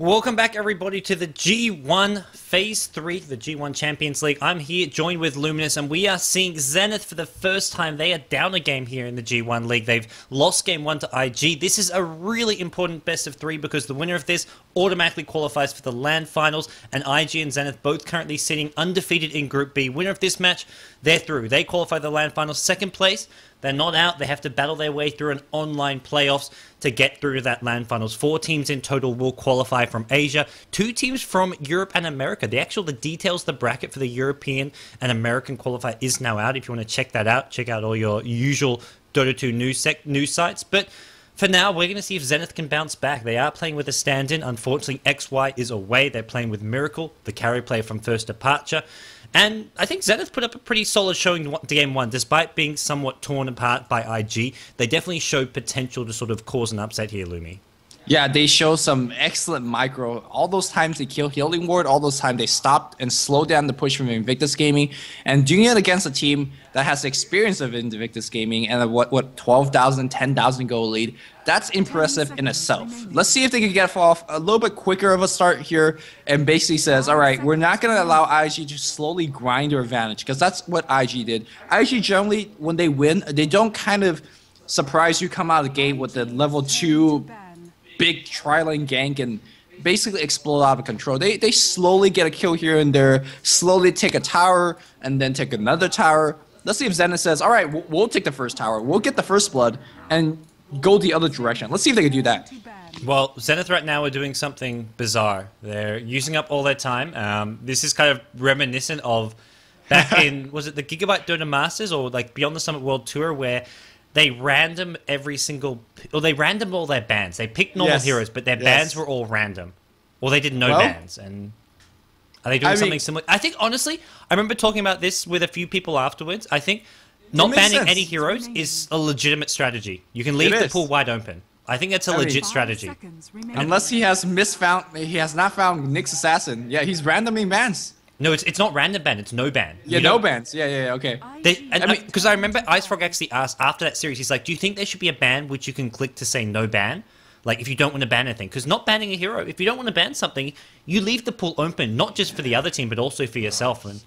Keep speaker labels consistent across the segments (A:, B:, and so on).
A: Welcome back, everybody, to the G1 Phase 3, the G1 Champions League. I'm here, joined with Luminous, and we are seeing Zenith for the first time. They are down a game here in the G1 League. They've lost Game 1 to IG. This is a really important best of 3 because the winner of this automatically qualifies for the LAN Finals, and IG and Zenith both currently sitting undefeated in Group B. Winner of this match, they're through. They qualify the LAN Finals. Second place, they're not out. They have to battle their way through an online playoffs to get through to that LAN Finals. 4 teams in total will qualify from Asia. 2 teams from Europe and America. The details, the bracket for the European and American qualifier is now out. If you want to check that out, check out all your usual Dota2 news sites. But for now, we're going to see if Zenith can bounce back. They are playing with a stand-in. Unfortunately, XY is away. They're playing with Miracle, the carry player from First Departure. And I think Zenith put up a pretty solid showing to Game 1, despite being somewhat torn apart by IG. They definitely showed potential to sort of cause an upset here, Lumi.
B: Yeah, they show some excellent micro. All those times they kill Healing Ward, all those times they stopped and slowed down the push from Invictus Gaming. And doing it against a team that has the experience of Invictus Gaming and a, what 12,000, 10,000 goal lead, that's impressive in itself. Let's see if they can get off a little bit quicker of a start here and basically says, all right, we're not going to allow IG to slowly grind their advantage, because that's what IG did. IG generally, when they win, they don't kind of surprise you, come out of the gate with the level 2 big tri-lane gank and basically explode out of control. They slowly get a kill here and there, slowly take a tower and then take another tower. Let's see if Zenith says, all right, we'll take the first tower, we'll get the first blood and go the other direction. Let's see if they can do that.
A: Well, Zenith right now are doing something bizarre. They're using up all their time. This is kind of reminiscent of back in, was it the Gigabyte Dota Masters or like Beyond the Summit World Tour, where they random they random all their bans. They picked normal heroes, but their bans were all random. Or they did no bans. And are they doing something similar? I think, honestly, I remember talking about this with a few people afterwards. I think not banning any heroes is a legitimate strategy. You can leave the pool wide open. I think that's a legit strategy.
B: Unless he has not found Nick's assassin. Yeah, he's randoming bans.
A: No, it's not random ban, it's no ban.
B: Yeah, no bans. Yeah, okay.
A: Because I remember IceFrog actually asked after that series, he's like, do you think there should be a ban which you can click to say no ban? Like, if you don't want to ban anything. Because not banning a hero, if you don't want to ban something, you leave the pool open, not just for the other team, but also for yourself. And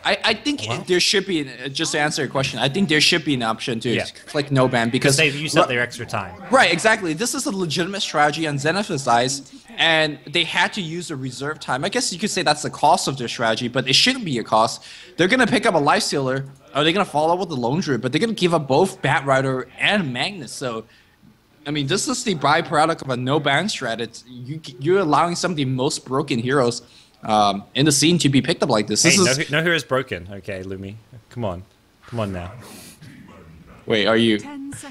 B: I think there should be, just to answer your question, I think there should be an option to click no ban because
A: they've used up their extra time.
B: Right, exactly. This is a legitimate strategy on Zenith's eyes, and they had to use the reserve time. I guess you could say that's the cost of their strategy, but it shouldn't be a cost. They're going to pick up a Lifestealer, or they're going to follow up with the Lone Druid, but they're going to give up both Batrider and Magnus. So, I mean, this is the byproduct of a no-ban strat. You're allowing some of the most broken heroes in the scene to be picked up like this.
A: Hey, no hero's broken. Okay, Lumi. Come on now.
B: Wait, are you?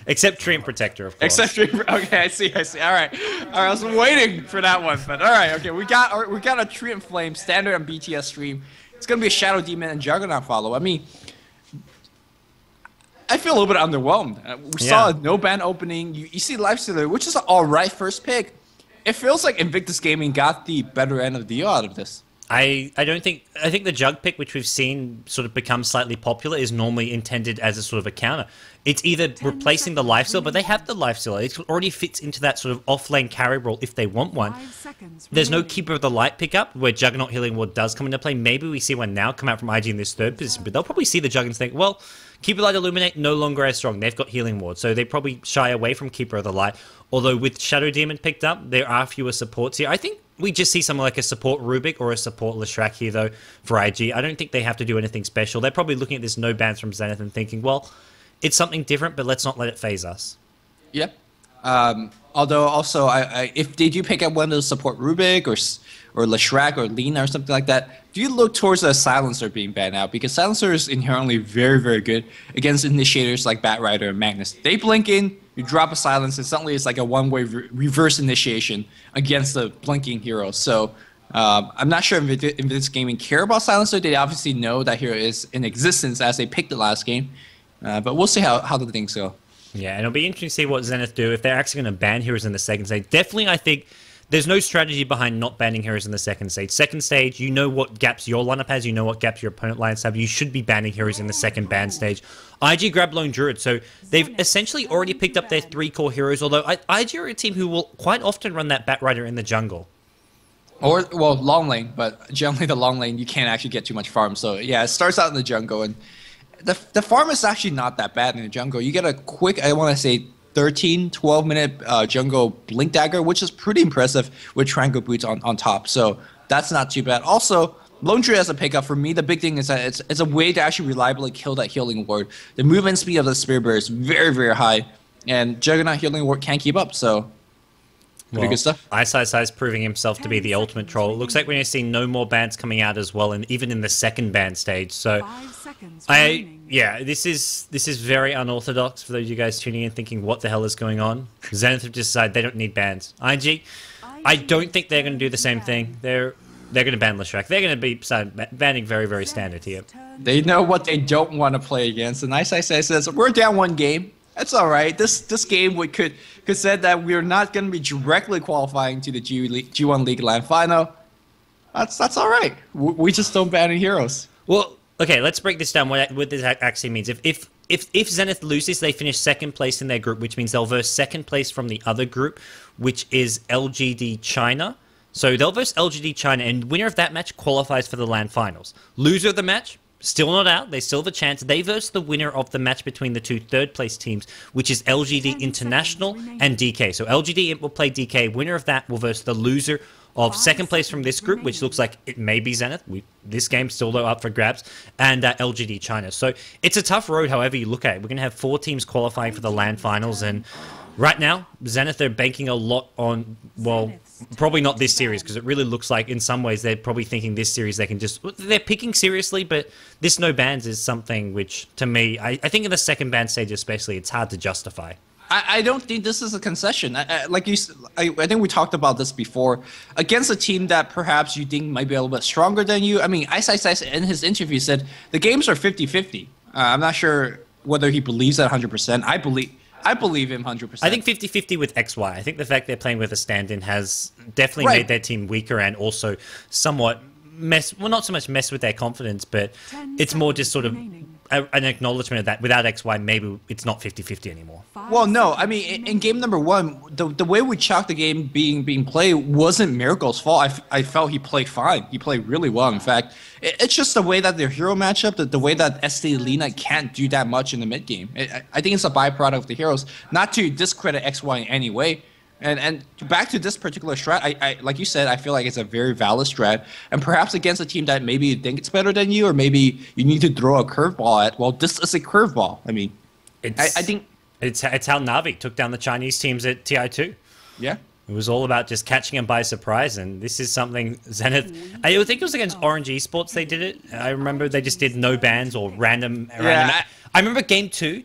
A: Except Treant Protector, of course.
B: Except Treant. Okay, I see. All right. I was waiting for that one, but all right. Okay, we got a Treant Flame standard on BTS stream. It's gonna be a Shadow Demon and Juggernaut follow. I mean, I feel a little bit underwhelmed. We saw a no ban opening. You see Lifestealer, which is an alright first pick. It feels like Invictus Gaming got the better end of the deal out of this.
A: I think the Jug pick, which we've seen sort of become slightly popular, is normally intended as a sort of a counter. It's either replacing the Lifesteal, but they have the Lifesteal. It already fits into that sort of off-lane carry role if they want one. There's no Keeper of the Light pickup, where Juggernaut Healing Ward does come into play. Maybe we see one now come out from IG in this third position, but they'll probably see the Jug and think, well, Keeper of the Light Illuminate no longer as strong. They've got Healing Ward, so they probably shy away from Keeper of the Light. Although with Shadow Demon picked up, there are fewer supports here. I think we just see someone like a support Rubik or a support Leshrac here, though, for IG. I don't think they have to do anything special. They're probably looking at this no bans from Zenith and thinking, well, it's something different, but let's not let it phase us.
B: Yep. Although also, if they do pick up one of those support Rubik or Leshrac or Lina or something like that, do you look towards a Silencer being banned out? Because Silencer is inherently very, very good against initiators like Batrider and Magnus. They blink in, you drop a Silence, and suddenly it's like a one-way reverse initiation against the blinking hero. So I'm not sure if this gaming care about Silencer. They obviously know that hero is in existence as they picked the last game. But we'll see how the things go.
A: Yeah, and it'll be interesting to see what Zenith do if they're actually going to ban heroes in the second stage. Definitely, I think there's no strategy behind not banning heroes in the second stage. Second stage, you know what gaps your lineup has, you know what gaps your opponent lines have. You should be banning heroes in the second ban stage. IG grabbed Lone Druid, so they've essentially already picked up their 3 core heroes, although IG are a team who will quite often run that Batrider in the jungle.
B: Or, well, long lane, but generally the long lane, you can't actually get too much farm. So, yeah, it starts out in the jungle, and the farm is actually not that bad in the jungle. You get a quick, I want to say, 13, 12-minute jungle Blink Dagger, which is pretty impressive with Triangle Boots on top. So, that's not too bad. Also, Lone Tree as a pickup, for me, the big thing is that it's a way to actually reliably kill that healing ward. The movement speed of the Spear Bear is very, very high, and Juggernaut healing ward can't keep up, so... Pretty good stuff.
A: Ice is proving himself to be the ultimate troll. It looks like we're going to see no more bans coming out as well, and even in the second ban stage. So, this is very unorthodox for those of you guys tuning in, thinking, what the hell is going on? Zenith have decided they don't need bans. IG, I don't think they're going to do the same thing. They're going to ban Leshrac. They're going to be banning very, very standard here.
B: They know what they don't want to play against, and Ice says, we're down one game. That's all right. This game we could said that we're not going to be directly qualifying to the G1 League Land Final. That's all right. We just don't ban any heroes.
A: Well, okay, let's break this down. What this actually means. If Zenith loses, they finish second place in their group, which means they'll verse second place from the other group, which is LGD China. So they'll verse LGD China, and winner of that match qualifies for the Land Finals. Loser of the match, still not out. They still have a chance. They verse the winner of the match between the two third-place teams, which is LGD International and DK. So LGD will play DK. Winner of that will verse the loser of second place from this group, which looks like it may be Zenith. This game's still though up for grabs, and LGD China. So it's a tough road, however you look at it. We're going to have 4 teams qualifying for the Land Finals, and right now, Zenith are banking a lot on, well, probably not this series, because it really looks like in some ways they're probably thinking this series they can just... They're picking seriously, but this no bans is something which, to me, I think in the second ban stage especially, it's hard to justify.
B: I don't think this is a concession. I think we talked about this before. Against a team that perhaps you think might be a little bit stronger than you, I mean, Ice in his interview said the games are 50-50. I'm not sure whether he believes that 100%. I believe him 100%.
A: I think 50-50 with XY. I think the fact they're playing with a stand-in has definitely made their team weaker and also somewhat not so much mess with their confidence, but it's more just sort of an acknowledgement of that. Without XY, maybe it's not 50-50 anymore.
B: Well, no. I mean, in game number 1, the way we chalked the game being played wasn't Miracle's fault. I felt he played fine. He played really well, in fact. It's just the way that their hero matchup, the way that ST Lina can't do that much in the mid game. I think it's a byproduct of the heroes. Not to discredit XY in any way. And back to this particular strat, I like you said, I feel like it's a very valid strat. And perhaps against a team that maybe you think it's better than you, or maybe you need to throw a curveball at. Well, this is a curveball. I mean, I think
A: it's how Na'Vi took down the Chinese teams at TI2.
B: Yeah.
A: It was all about just catching them by surprise, and this is something Zenith... I think it was against Orange Esports they did it. I remember they just did no bans or random... I remember game 2,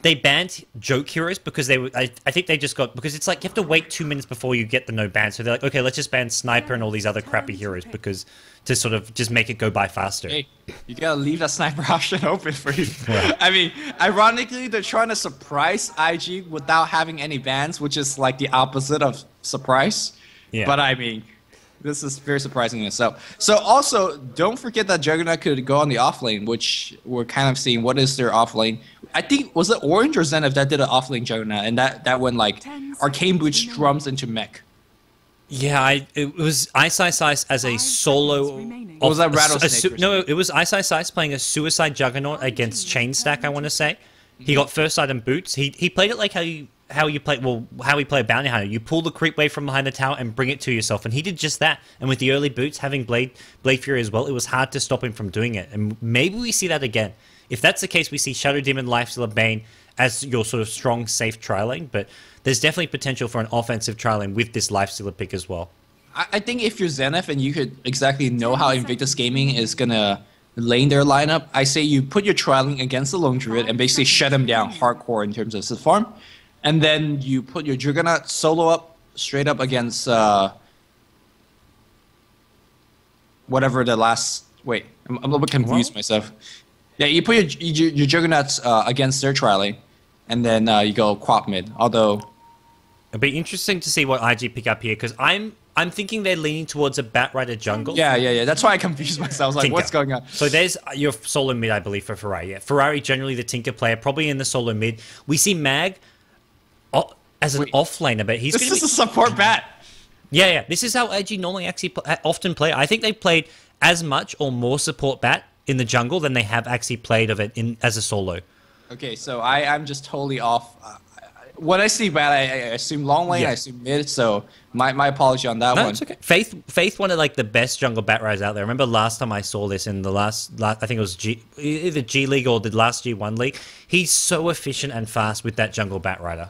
A: they banned joke heroes because they were... I think they just got... Because it's like you have to wait 2 minutes before you get the no ban. So they're like, okay, let's just ban Sniper and all these other crappy heroes because... To sort of just make it go by faster.
B: Hey, you gotta leave that Sniper option open for you. Yeah. I mean, ironically, they're trying to surprise IG without having any bans, which is like the opposite of surprise. Yeah. But I mean, this is very surprising in itself. So also, don't forget that Juggernaut could go on the off lane, which we're kind of seeing what is their off lane. I think, was it Orange or Zenith that did an off lane Juggernaut, and that went like Arcane Boots drums into mech.
A: Yeah, it was Ice as a solo...
B: Or was that Rattlesnake?
A: No, it was Ice playing a Suicide Juggernaut against Chain Stack, I want to say. He got first item boots. He played it like how he play a Bounty Hunter. You pull the creep wave from behind the tower and bring it to yourself, and he did just that. And with the early boots, having Blade Fury as well, it was hard to stop him from doing it. And maybe we see that again. If that's the case, we see Shadow Demon, Lifestealer, Bane as your sort of strong, safe tri-lane, but there's definitely potential for an offensive tri-lane with this Lifestealer pick as well.
B: I think if you're Zenith and you could exactly know how Invictus Gaming is going to lane their lineup, I say you put your tri-lane against the Lone Druid and basically shut him down hardcore in terms of his farm, and then you put your Juggernaut solo up, straight up against whatever the last... Wait, I'm a little bit confused myself. Yeah, you put your Juggernauts against their tri-lane, and then you go quap mid. Although
A: it'd be interesting to see what IG pick up here, because I'm thinking they're leaning towards a Batrider jungle.
B: Yeah. That's why I confused myself. I was like,
A: Tinker.
B: What's going on?
A: So there's your solo mid, I believe, for Ferrari. Yeah, Ferrari generally the Tinker player, probably in the solo mid. We see Mag as an off laner, but he's
B: this is a support bat.
A: Yeah. This is how IG normally actually often play. I think they played as much or more support bat in the jungle than they have actually played of it as a solo.
B: Okay, so I'm just totally off. When I see bat, I assume long lane, I assume mid, so my apology on that one.
A: No, it's okay. Faith one of like the best jungle bat riders out there. I remember last time I saw this in the last I think it was either G League or the last G1 League. He's so efficient and fast with that jungle bat rider.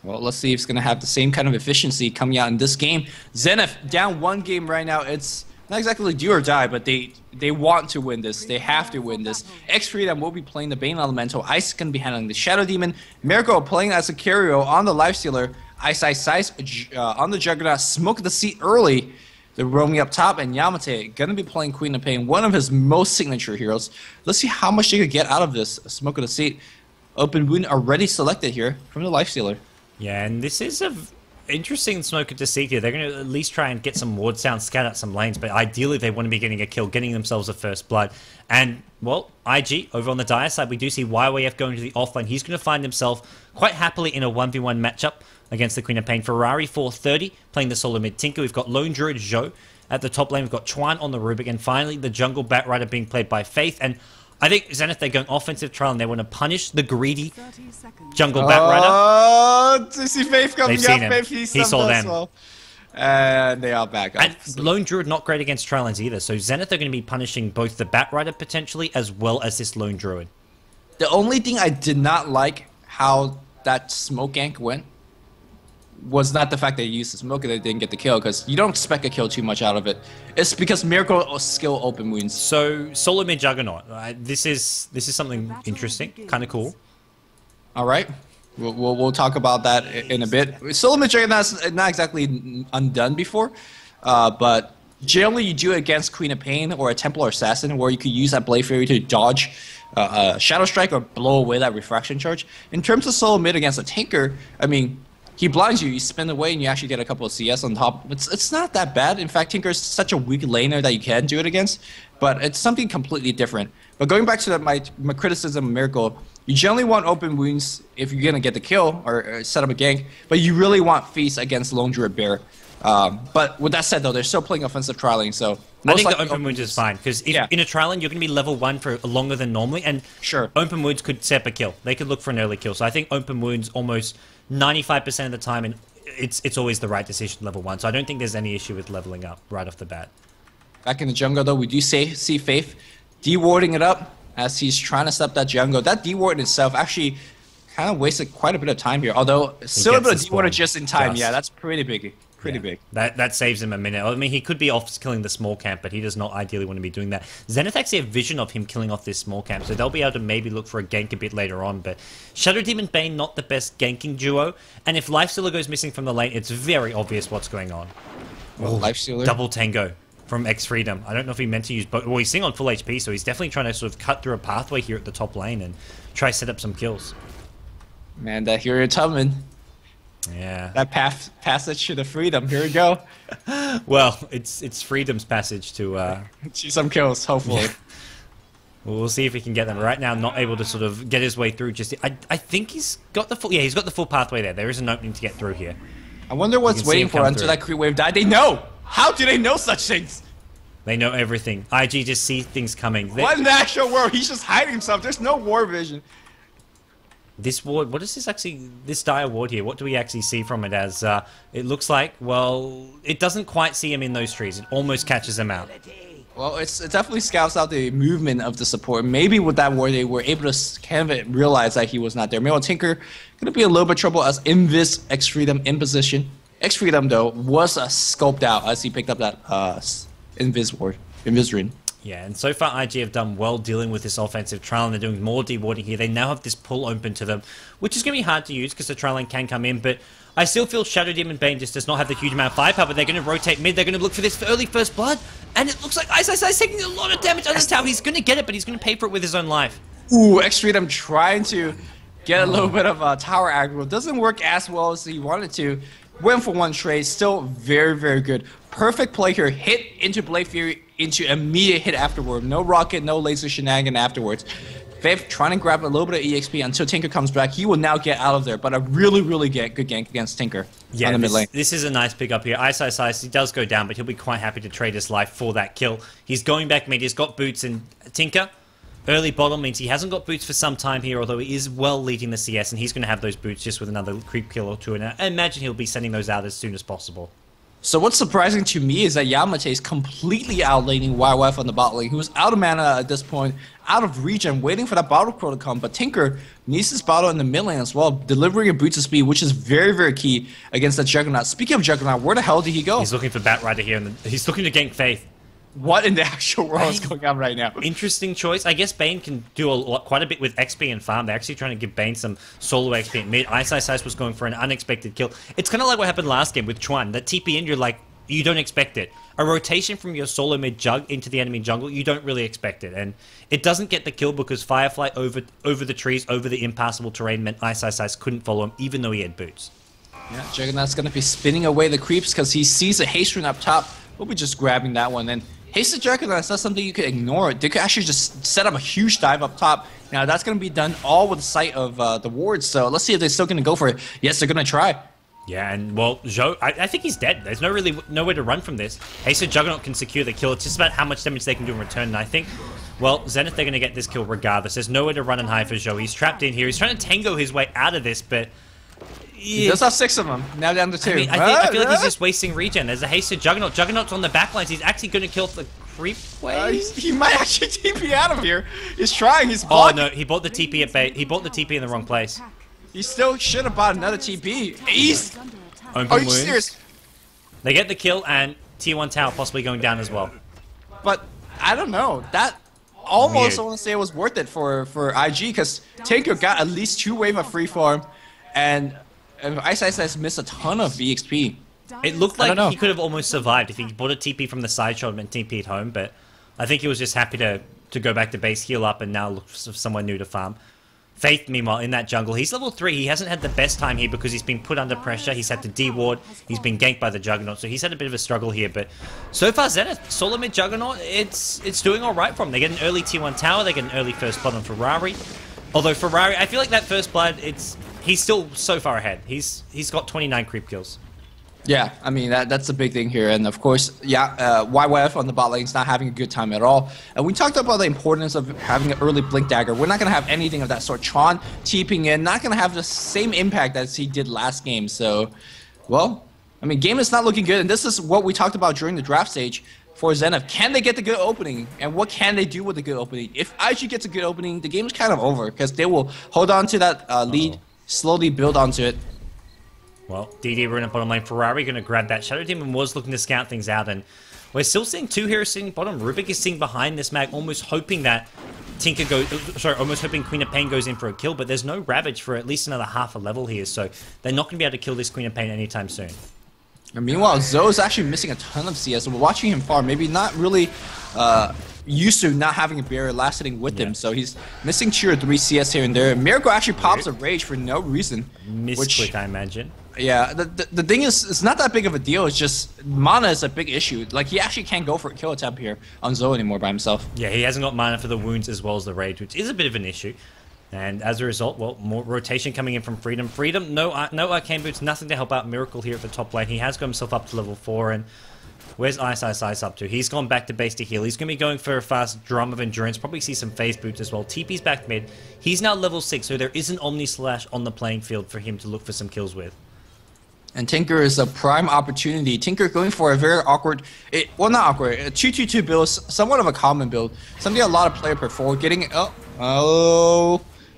B: Well, let's see if it's going to have the same kind of efficiency coming out in this game. Zenith down one game right now. It's not exactly do or die, but they want to win this. They have to win this. X-Freedom will be playing the Bane Elemental. Ice is going to be handling the Shadow Demon. Miracle playing as a carrier on the Lifestealer. Ice on the Juggernaut. Smoke the seat early. They're roaming up top, and Yamateh going to be playing Queen of Pain, one of his most signature heroes. Let's see how much they could get out of this. Smoke of the seat. Open Wound already selected here from the Lifestealer.
A: Yeah, and this is a interesting Smoker to see here. They're going to at least try and get some ward sound, scout out some lanes, but ideally they want to be getting a kill, getting themselves a first blood. And, well, IG, over on the Dire side, we do see YYF going to the offlane. He's going to find himself quite happily in a 1v1 matchup against the Queen of Pain. Ferrari 430 playing the solo mid Tinker. We've got Lone Druid Zhou at the top lane. We've got Chuan on the Rubik. And finally, the jungle Bat Rider being played by Faith. And I think Zenith, they're going offensive trial and they want to punish the greedy jungle Bat Rider.
B: Oh, to see Faith coming
A: They've seen
B: up.
A: him.
B: Faith,
A: He saw them.
B: well. And they are back up.
A: And Lone Druid not great against trial lanes either. So Zenith are going to be punishing both the Bat Rider potentially as well as this Lone Druid.
B: The only thing I did not like how that smoke gank went was not the fact they used the smoke and they didn't get the kill, because you don't expect a kill too much out of it. It's because Miracle skill open wounds.
A: So solo mid Juggernaut. This is something interesting, kind of cool.
B: All right, we'll talk about that in a bit. Solo mid Juggernaut's not exactly undone before, but generally you do it against Queen of Pain or a Templar Assassin, where you could use that Blade Fury to dodge Shadow Strike or blow away that refraction charge. In terms of solo mid against a Tinker, I mean, he blinds you, you spin away, and you actually get a couple of CS on top. It's not that bad. In fact, Tinker is such a weak laner that you can do it against, but it's something completely different. But going back to my criticism of Miracle, you generally want open wounds if you're going to get the kill or set up a gank, but you really want Feast against Lone Druid Bear. But with that said, though, they're still playing offensive trialing, so
A: I think the open wounds is fine, because if in a trialing, you're going to be level 1 for longer than normally, and open wounds could set up a kill. They could look for an early kill, so I think open wounds almost 95% of the time, and it's always the right decision level 1, so I don't think there's any issue with leveling up right off the bat.
B: Back in the jungle, though, we do see Faith de-warding it up as he's trying to step that jungle. That de-ward in itself actually kind of wasted quite a bit of time here, although still able to de-ward it just in time. Yeah, that's pretty big. Pretty big. That
A: saves him a minute. I mean, he could be off killing the small camp, but he does not ideally want to be doing that. Zenith actually have vision of him killing off this small camp, so they'll be able to maybe look for a gank a bit later on. But Shadow Demon Bane, not the best ganking duo, and if Lifestealer goes missing from the lane, it's very obvious what's going on.
B: Oh, Lifestealer.
A: Double Tango from X-Freedom. I don't know if he meant to use both. Well, he's sitting on full HP, so he's definitely trying to sort of cut through a pathway here at the top lane and try to set up some kills.
B: Man, that hero Tubman.
A: Yeah.
B: That passage to the freedom. Here we go.
A: Well, it's freedom's passage to
B: see some kills, hopefully.
A: Yeah. We'll see if he can get them. Right now, not able to sort of get his way through. Just I think he's got the full. Yeah, he's got the full pathway there. There is an opening to get through here.
B: I wonder what's waiting for until that creep wave died. They know. How do they know such things?
A: They know everything. IG just see things coming.
B: What in the actual world? He's just hiding himself. There's no war vision.
A: This ward, what is this actually, this dire ward here, what do we actually see from it as, it looks like, well, it doesn't quite see him in those trees, it almost catches him out.
B: Well, it definitely scouts out the movement of the support. Maybe with that ward they were able to kind of realize that he was not there. Meanwhile, Tinker gonna be a little bit trouble as Invis X-Freedom in position. X-Freedom, though, was scoped out as he picked up that Invis ward, Invis Ring.
A: Yeah, and so far IG have done well dealing with this offensive trial, and they're doing more dewarding here. They now have this pull open to them, which is going to be hard to use because the trial lane can come in, but I still feel Shadow Demon Bane just does not have the huge amount of firepower, but they're going to rotate mid, they're going to look for this early first blood, and it looks like Ice is taking a lot of damage on this tower. He's going to get it, but he's going to pay for it with his own life.
B: Ooh, X-Freedom trying to get a little bit of tower aggro. Doesn't work as well as he wanted to. Went for one trade, still very, very good. Perfect play here, hit into Blade Fury, into immediate hit afterward. No rocket, no laser shenanigan afterwards. Faith trying to grab a little bit of EXP until Tinker comes back. He will now get out of there, but a really good gank against Tinker on the mid lane.
A: This is a nice pick up here. Ice, he does go down, but he'll be quite happy to trade his life for that kill. He's going back mid. He's got boots, and Tinker, early bottom means he hasn't got boots for some time here, although he is well leading the CS, and he's going to have those boots just with another creep kill or two, and I imagine he'll be sending those out as soon as possible.
B: So what's surprising to me is that Yamateh is completely outlaning YYF on the bot lane. He was out of mana at this point, out of regen, waiting for that bottle crow to come, but Tinker needs this bottle in the mid lane as well, delivering a boots of speed, which is very key against the Juggernaut. Speaking of Juggernaut, where the hell did he go?
A: He's looking for Batrider here, and he's looking to gank Faith.
B: What in the actual world is going on right now?
A: Interesting choice. I guess Bane can do quite a bit with XP and farm. They're actually trying to give Bane some solo XP at mid. Ice was going for an unexpected kill. It's kind of like what happened last game with Chuan. That TP in, you're like, you don't expect it. A rotation from your solo mid jug into the enemy jungle, you don't really expect it. And it doesn't get the kill because Firefly over the trees, over the impassable terrain meant Ice couldn't follow him, even though he had boots.
B: Yeah, Juggernaut's going to be spinning away the creeps because he sees a haste rune up top. We'll be just grabbing that one. And Hasted Juggernaut's not something you could ignore. They could actually just set up a huge dive up top. Now, that's going to be done all with the sight of the wards. So let's see if they're still going to go for it. Yes, they're going to try.
A: Yeah, and well, Zhou, I think he's dead. There's nowhere to run from this. Hasted Juggernaut can secure the kill. It's just about how much damage they can do in return. And I think, well, Zenith, they're going to get this kill regardless. There's nowhere to run and hide for Zhou. He's trapped in here. He's trying to tango his way out of this, but
B: he does have 6 of them. Now down to 2.
A: I feel like he's just wasting regen. There's a hasted Juggernaut. Juggernaut's on the backlines. He's actually going to kill the creep wave.
B: He might actually TP out of here. He's trying. He's blocking.
A: Oh no, he bought the TP at bait. He bought the TP in the wrong place.
B: He still should have bought another TP. He's...
A: Are you serious? They get the kill and tier 1 tower possibly going down as well.
B: But I don't know. That almost, I want to say, it was worth it for IG because Tinker got at least 2 wave of free farm, and Ice missed a ton of EXP.
A: It looked like he could have almost survived if he bought a TP from the side shot and TP'd home, but I think he was just happy to go back to base, heal up, and now look for somewhere new to farm. Faith, meanwhile, in that jungle. He's level 3. He hasn't had the best time here because he's been put under pressure. He's had to D-ward. He's been ganked by the Juggernaut, so he's had a bit of a struggle here. But so far, Zenith, solo mid Juggernaut, it's doing all right for him. They get an early tier 1 tower. They get an early first blood on Ferrari. Although Ferrari, I feel like that first blood, he's still so far ahead. He's got 29 creep kills.
B: Yeah, I mean, that's a big thing here. And of course, yeah, YYF on the bot lane is not having a good time at all. And we talked about the importance of having an early Blink Dagger. We're not going to have anything of that sort. Chuan TPing in, not going to have the same impact as he did last game. So, well, I mean, game is not looking good. And this is what we talked about during the draft stage for Zenith. Can they get the good opening? And what can they do with the good opening? If IG gets a good opening, the game is kind of over because they will hold on to that lead, slowly build onto it.
A: Well, DD running bottom lane. Ferrari going to grab that. Shadow Demon was looking to scout things out, and we're still seeing 2 heroes sitting bottom. Rubik is sitting behind this mag, almost hoping that Tinker goes... Sorry, almost hoping Queen of Pain goes in for a kill, but there's no Ravage for at least another half a level here, so they're not going to be able to kill this Queen of Pain anytime soon.
B: And meanwhile, Zoe is actually missing a ton of CS. We're watching him farm, maybe not really used to not having a barrier last sitting with him, so he's missing tier 3 CS here and there. Miracle actually pops a Rage for no reason.
A: Misclick, I imagine.
B: Yeah, the thing is, it's not that big of a deal. It's just mana is a big issue. Like, he actually can't go for a kill attempt here on Zoe anymore by himself.
A: Yeah, he hasn't got mana for the wounds as well as the rage, which is a bit of an issue. And as a result, well, more rotation coming in from Freedom. Freedom, no arcane boots, nothing to help out Miracle here at the top lane. He has got himself up to level 4, and where's Ice up to? He's gone back to base to heal. He's going to be going for a fast Drum of Endurance, probably see some phase boots as well. TP's back mid. He's now level 6, so there is an Omni Slash on the playing field for him to look for some kills with.
B: And Tinker is a prime opportunity. Tinker going for a very awkward, well, not awkward, a 2-2-2 build, somewhat of a common build. Something a lot of players prefer. Getting,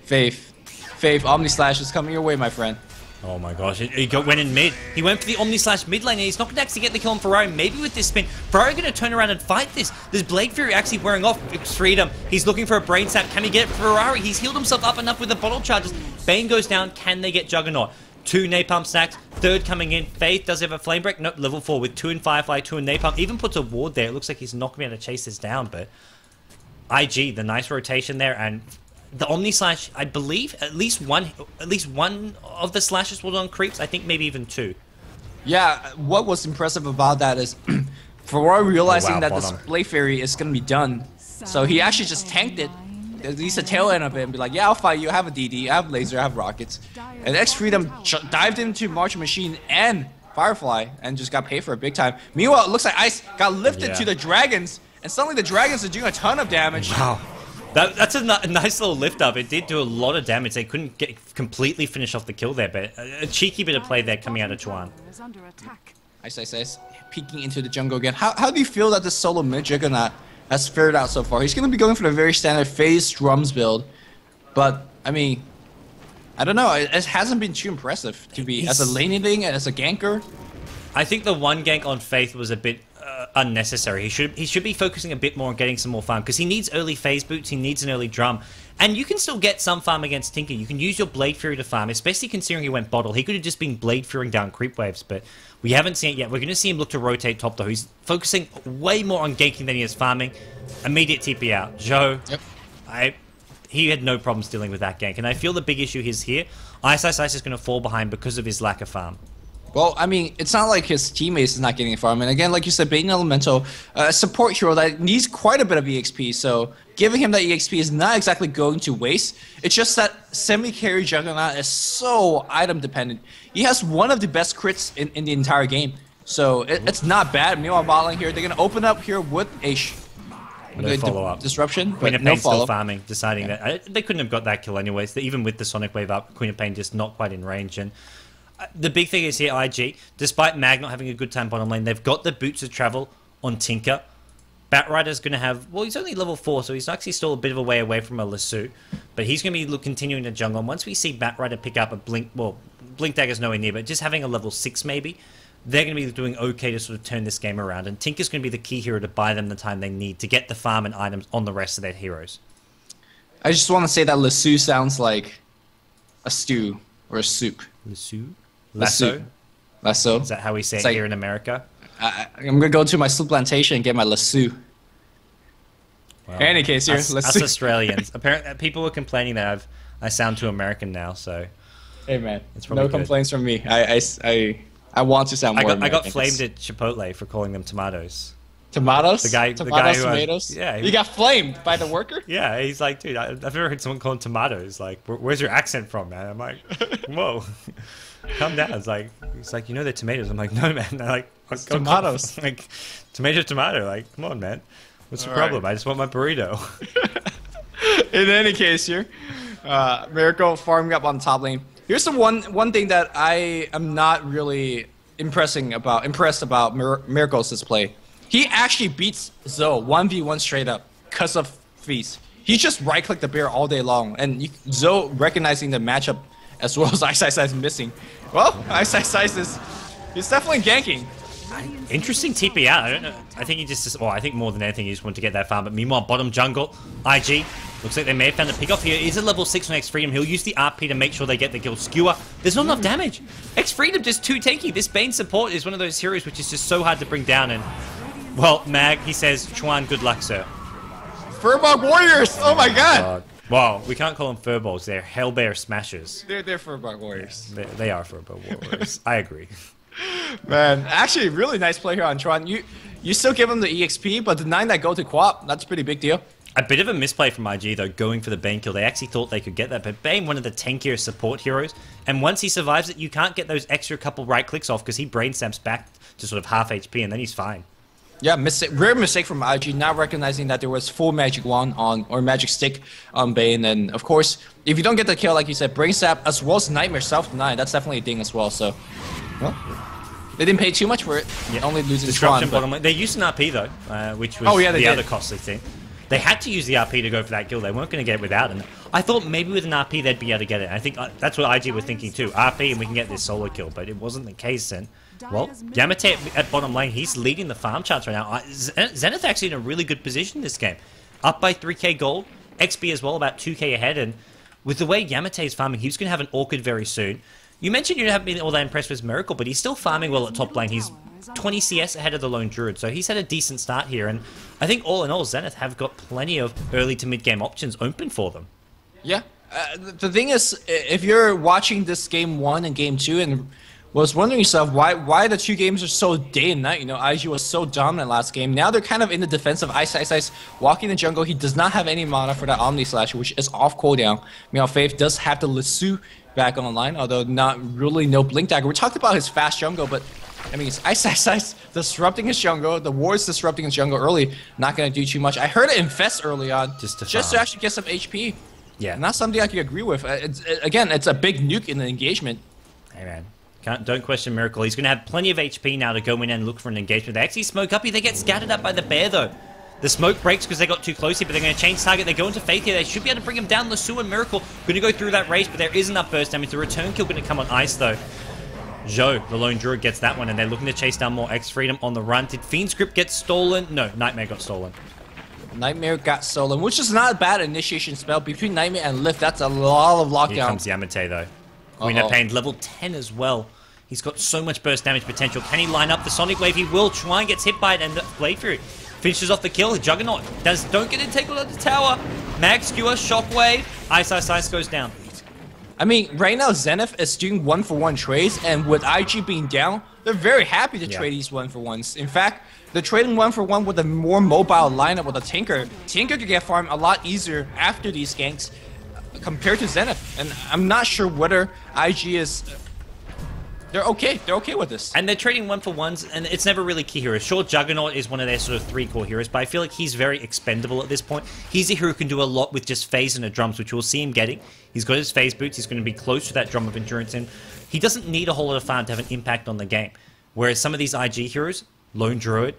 B: Faith, Omni Slash is coming your way, my friend.
A: Oh my gosh, he went in mid. He went for the Omni Slash mid lane, and he's not going to actually get the kill on Ferrari. Maybe with this spin, Ferrari going to turn around and fight this. There's Blade Fury actually wearing off Freedom. He's looking for a brain sap. Can he get Ferrari? He's healed himself up enough with the bottle charges. Bane goes down. Can they get Juggernaut? 2 Napalm stacks, 3rd coming in. Faith does have a Flame Break. Nope, level 4 with 2 in Firefly, 2 in Napalm. Even puts a ward there. It looks like he's not going to be able to chase this down, but IG, the nice rotation there, and the Omni Slash, I believe, at least one of the slashes was on creeps. I think maybe even 2.
B: Yeah, what was impressive about that is Ferrari realizing that the Display Fairy is going to be done. So he actually just tanked it. at least the tail end of it and be like, yeah, I'll fight you. I have a DD, I have laser, I have rockets. And X Freedom dived into March Machine and Firefly and just got paid for it big time. Meanwhile, it looks like Ice got lifted to the Dragons, and suddenly the Dragons are doing a ton of damage.
A: Wow. That's a nice little lift up. It did do a lot of damage. They couldn't completely finish off the kill there, but a cheeky bit of play there coming out of Chuan.
B: Ice peeking into the jungle again. How do you feel that this solo mid Juggernaut has fared out so far? He's going to be going for the very standard phase drums build, but I mean, I don't know. It hasn't been too impressive to be as a laning thing, as a ganker.
A: I think the one gank on Faith was a bit unnecessary. He should be focusing a bit more on getting some more farm because he needs early phase boots, he needs an early drum, and you can still get some farm against Tinker. You can use your Blade Fury to farm, especially considering he went bottle. He could have just been Blade Furying down creep waves, but we haven't seen it yet. We're going to see him look to rotate top though. He's focusing way more on ganking than he is farming. Immediate TP out. Joe, he had no problems dealing with that gank, and I feel the big issue is here. Ice is going to fall behind because of his lack of farm.
B: Well, I mean, it's not like his teammates is not getting farm. And again, like you said, being Elemental, a support hero that needs quite a bit of EXP. So giving him that EXP is not exactly going to waste. It's just that semi-carry Juggernaut is so item dependent. He has one of the best crits in the entire game. So it's not bad. Meanwhile, bottling here, they're going to open up here with a
A: no follow-up.
B: Disruption,
A: Queen
B: but
A: of
B: no
A: Pain
B: follow.
A: still farming, deciding that they couldn't have got that kill anyways. Even with the Sonic Wave up, Queen of Pain just not quite in range. And the big thing is here, IG, despite Mag not having a good time bottom lane, they've got the boots of travel on Tinker. Batrider's going to have, well, he's only level 4, so he's actually still a bit of a way away from a Lasso. But he's going to be continuing to jungle. And once we see Batrider pick up a Blink, well, Blink Dagger's nowhere near, but just having a level 6 maybe, they're going to be doing okay to sort of turn this game around. And Tinker's going to be the key hero to buy them the time they need to get the farm and items on the rest of their heroes.
B: I just want to say that Lasso sounds like a stew or a soup.
A: Lasso? Lasso? Is that how we say it here in America?
B: I'm going to go to my soup plantation and get my lasso.
A: Well,
B: in any case, here,
A: us Australians. Apparently, people were complaining that I sound too American now, so...
B: Hey, man. No complaints from me. I want to sound more American.
A: I got flamed at Chipotle for calling them tomatoes.
B: Tomatoes?
A: The guy
B: tomatoes?
A: Yeah.
B: You got flamed by the worker?
A: Yeah, he's like, dude, I've never heard someone call them tomatoes. Like, where's your accent from, man? I'm like, whoa. Calm down. It's like, you know they're tomatoes. I'm like, no, man. They're like,
B: tomatoes.
A: Like, tomato. Like, come on, man. What's the problem? Right. I just want my burrito.
B: In any case here, Miracle farming up on top lane. Here's the one thing that I am not really impressed about Miracle's display. He actually beats Zoe 1v1 straight up because of Feast. He just right-clicked the bear all day long, and Zoe recognizing the matchup as well as Ice is missing. Well, Ice he's definitely ganking.
A: Interesting TP out. I don't know. I think he just, I think more than anything, he just wanted to get that farm. But meanwhile, bottom jungle, IG. Looks like they may have found the pick off here. Is a level 6 on X Freedom. He'll use the RP to make sure they get the kill. Skewer. There's not enough damage. X Freedom just too tanky. This Bane support is one of those heroes which is just so hard to bring down. And, well, Mag, he says, Chuan, good luck, sir.
B: Furbog Warriors! Oh my god!
A: Well, we can't call them furballs. They're Hellbear Smashers.
B: They're Furbog Warriors.
A: Yeah, they are Furbog Warriors. I agree.
B: Man, actually, really nice play here on Chuan. You still give him the EXP, but denying that go to Quap, that's a pretty big deal.
A: A bit of a misplay from IG, though, going for the Bane kill. They actually thought they could get that, but Bane, one of the tankier support heroes, and once he survives it, you can't get those extra couple right clicks off because he brain stamps back to sort of half HP, and then he's fine. Yeah,
B: rare mistake from IG, not recognizing that there was full Magic Wand on, or Magic Stick on Bane, and of course, if you don't get the kill, like you said, Brain Sap, as well as Nightmare Self-Deny, that's definitely a thing as well, so... Well, they didn't pay too much for it, only losing Chuan.
A: They used an RP, though, which was the other costly thing. They had to use the RP to go for that kill. They weren't going to get it without it. I thought maybe with an RP they'd be able to get it. I think that's what IG were thinking too. RP and we can get this solo kill, but it wasn't the case then. Well, Yamateh at bottom lane, he's leading the farm charts right now. Zenith actually in a really good position this game. Up by 3k gold, XP as well, about 2k ahead, and with the way Yamateh is farming, he's going to have an Orchid very soon. You mentioned you haven't been all that impressed with Miracle, but he's still farming well at top lane. He's 20 CS ahead of the Lone Druid, so he's had a decent start here, and I think all in all, Zenith have got plenty of early to mid-game options open for them.
B: Yeah. The thing is, if you're watching this Game 1 and Game 2 and was wondering yourself why the two games are so day and night. You know, IG was so dominant last game. Now they're kind of in the defensive. Ice walking the jungle. He does not have any mana for that Omni Slash, which is off cooldown. Meanwhile, Faith does have the Lisu back online, although not really no Blink Dagger. We talked about his fast jungle, but I mean, it's Ice disrupting his jungle. The ward's disrupting his jungle early. Not going to do too much. I heard it infest early on just to actually get some HP.
A: Yeah.
B: Not something I can agree with. Again, it's a big nuke in the engagement.
A: Hey, man. Don't question Miracle. He's going to have plenty of HP now to go in and look for an engagement. They actually smoke up here. They get scattered up by the bear, though. The smoke breaks because they got too close here, but they're going to change target. They go into Faith here. They should be able to bring him down. Lasu and Miracle going to go through that race, but there is enough burst damage. The return kill going to come on Ice, though. Zhou, the lone druid, gets that one, and they're looking to chase down more X-Freedom on the run. Did Fiend's Grip get stolen? No, Nightmare got stolen.
B: Nightmare got stolen, which is not a bad initiation spell. Between Nightmare and Lift, that's a lot of lockdown.
A: Here comes Yamateh, though. Queen of Pain, level 10 as well. He's got so much burst damage potential. Can he line up the Sonic Wave? He will. Chuan gets hit by it, and the Blade Fury finishes off the kill. Juggernaut don't get entangled at the tower. Mag Skewer, Shockwave. Ice goes down.
B: I mean, right now Zenith is doing 1-for-1 trades, and with IG being down, they're very happy to trade these 1-for-1s. In fact, they're trading 1-for-1 with a more mobile lineup with a Tinker. Tinker could get farmed a lot easier after these ganks compared to Zenith, and I'm not sure whether IG is... They're okay with this.
A: And they're trading 1-for-1s, and it's never really key heroes. Sure, Juggernaut is one of their sort of 3 core heroes, but I feel like he's very expendable at this point. He's a hero who can do a lot with just phase and a drums, which we'll see him getting. He's got his phase boots, he's going to be close to that drum of endurance, and he doesn't need a whole lot of farm to have an impact on the game. Whereas some of these IG heroes, Lone Druid,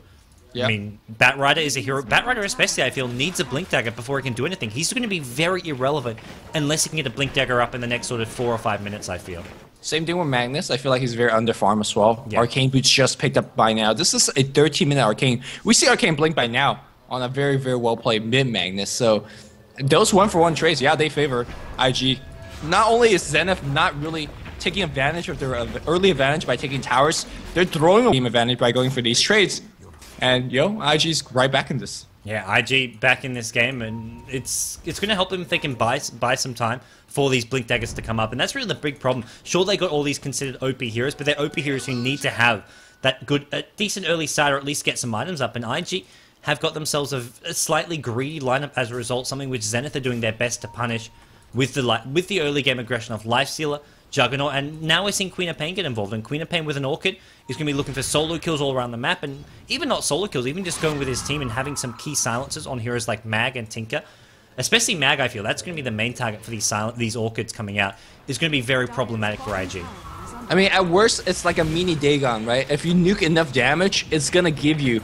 A: I mean, Batrider is a hero. Batrider especially, I feel, needs a Blink Dagger before he can do anything. He's going to be very irrelevant unless he can get a Blink Dagger up in the next sort of 4 or 5 minutes, I feel.
B: Same thing with Magnus. I feel like he's very under farm as well. Arcane Boots just picked up by now. This is a 13-minute Arcane. We see Arcane Blink by now on a very, very well-played mid-Magnus. So those 1-for-1 trades, they favor IG. Not only is Zenith not really taking advantage of their early advantage by taking towers, they're throwing a game advantage by going for these trades. And, IG's right back in this.
A: Yeah, IG back in this game, and it's going to help them if they can buy some time for these Blink Daggers to come up, and that's really the big problem. Sure, they got all these considered OP heroes, but they're OP heroes who need to have that decent early side, or at least get some items up, and IG have got themselves a slightly greedy lineup as a result, something which Zenith are doing their best to punish with the early game aggression of Lifestealer, Juggernaut, and now we're seeing Queen of Pain get involved, and Queen of Pain with an Orchid is going to be looking for solo kills all around the map, and even not solo kills, even just going with his team and having some key silencers on heroes like Mag and Tinker. Especially Mag, I feel, that's going to be the main target for these Orchids coming out. It's going to be very problematic for IG.
B: I mean, at worst, it's like a mini Dagon, right? If you nuke enough damage, it's going to give you